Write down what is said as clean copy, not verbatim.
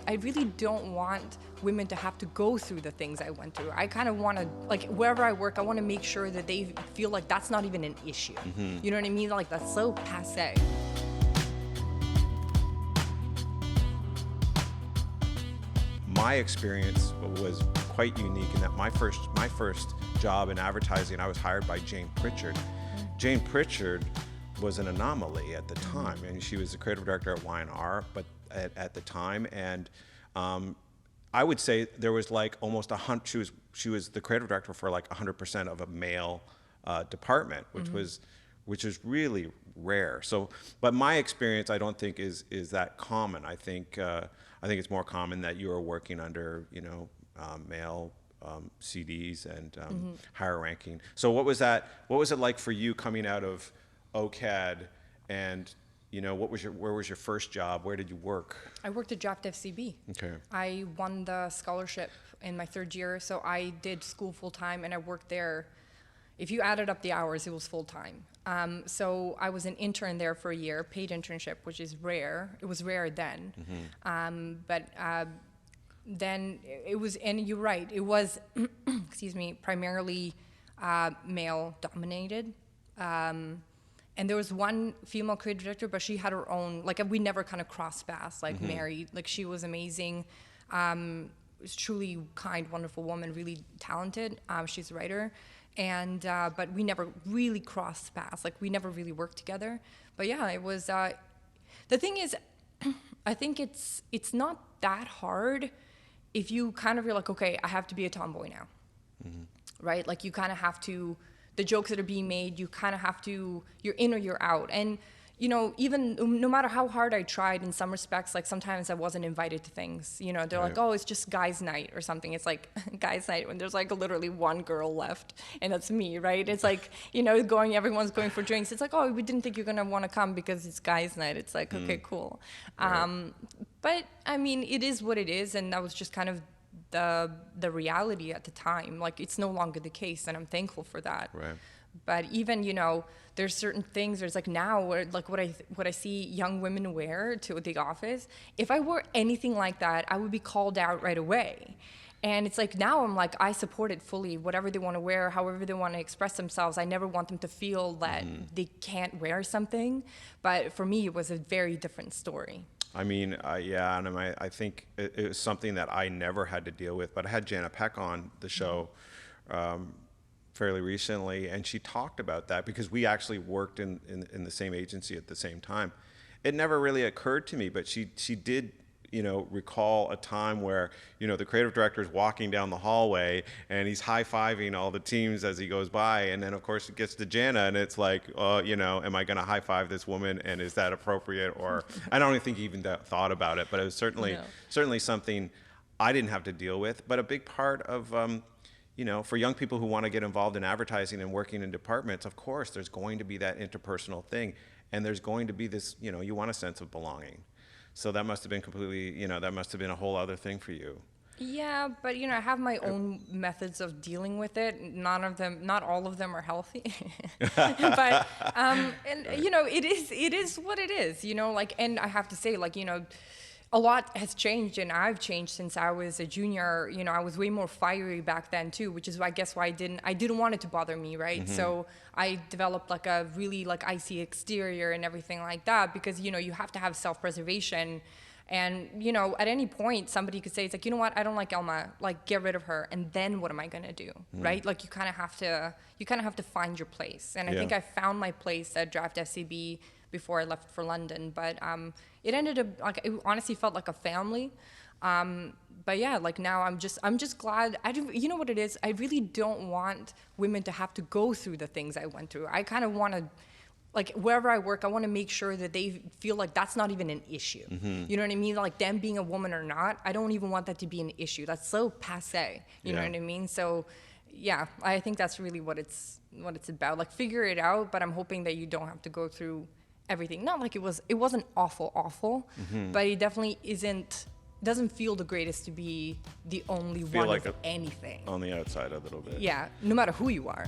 I really don't want women to have to go through the things I went through. I kind of want to, like, wherever I work, I want to make sure that they feel like that's not even an issue. You know what I mean? Like, that's so passé. My experience was quite unique in that my first job in advertising, I was hired by Jane Pritchard. Jane Pritchard was an anomaly at the time, and she was the creative director at Y&R, but at the time, and I would say there was like almost 100. She was the creative director for like 100% of a male department, which is really rare. So, but my experience, I don't think is that common. I think it's more common that you are working under male CDs and higher ranking. So what was that? What was it like for you coming out of OCAD, and where was your first job? Where did you work? I worked at Draft FCB. Okay. I won the scholarship in my third year, so I did school full time, and I worked there. If you added up the hours, it was full time. So I was an intern there for a year, paid internship, which is rare. It was rare then. But then it was, and you're right, it was, excuse me, primarily male dominated. And there was one female creative director, but she had her own, like, we never kind of crossed paths, like Mary, like, she was amazing. Was truly kind, wonderful woman, really talented. She's a writer. And, but we never really crossed paths, like, we never really worked together. But yeah, it was, the thing is, I think it's not that hard if you kind of, you're like, okay, I have to be a tomboy now, right? Like, you kind of have to, the jokes that are being made, you kind of have to, you're in or you're out. And, even no matter how hard I tried in some respects, like, sometimes I wasn't invited to things, they're Right. like, oh, it's just guys' night or something. It's like guys' night when there's like literally one girl left, and that's me, right? It's like, everyone's going for drinks. It's like, oh, we didn't think you're going to want to come because it's guys' night. It's like, okay, cool. Right. But I mean, it is what it is. And that was just kind of the reality at the time. Like, it's no longer the case, and I'm thankful for that. Right. But even, there's certain things, there's like now where, like, what I see young women wear to the office, if I wore anything like that, I would be called out right away. And it's like, now I'm like, I support it fully, whatever they want to wear, however they want to express themselves. I never want them to feel that they can't wear something. But for me, it was a very different story. I mean, yeah, and I think it was something that I never had to deal with, but I had Jana Peck on the show fairly recently, and she talked about that because we actually worked in the same agency at the same time. It never really occurred to me, but she did, recall a time where, the creative director is walking down the hallway and he's high-fiving all the teams as he goes by, and then of course it gets to Jana and it's like, am I going to high-five this woman, and is that appropriate? Or I don't even think he even thought about it, but it was certainly something I didn't have to deal with. But a big part of for young people who want to get involved in advertising and working in departments, of course, there's going to be that interpersonal thing, and there's going to be this, you want a sense of belonging. So that must have been completely, that must have been a whole other thing for you. Yeah, but I have my own methods of dealing with it. Not all of them are healthy. But and it is what it is. And I have to say, a lot has changed, and I've changed since I was a junior. I was way more fiery back then too, which is I guess why I didn't want it to bother me, right? So I developed like a really like icy exterior and everything like that, because you have to have self-preservation. And at any point somebody could say, it's like, you know what, I don't like Elma, like, get rid of her, and then what am I gonna do, right? Like, you kind of have to find your place. And I think I found my place at Draft FCB before I left for London, but it ended up, like, it honestly felt like a family. But yeah, like, now I'm just glad. You know what it is, I really don't want women to have to go through the things I went through. I kind of want to, like, wherever I work, I want to make sure that they feel like that's not even an issue. You know what I mean? Like, them being a woman or not, I don't even want that to be an issue. That's so passé. You know what I mean? So yeah, I think that's really what it's about. Like, figure it out, but I'm hoping that you don't have to go through everything. Not like it wasn't awful, but it definitely doesn't feel the greatest to be the only one like of anything. On the outside a little bit. Yeah, no matter who you are.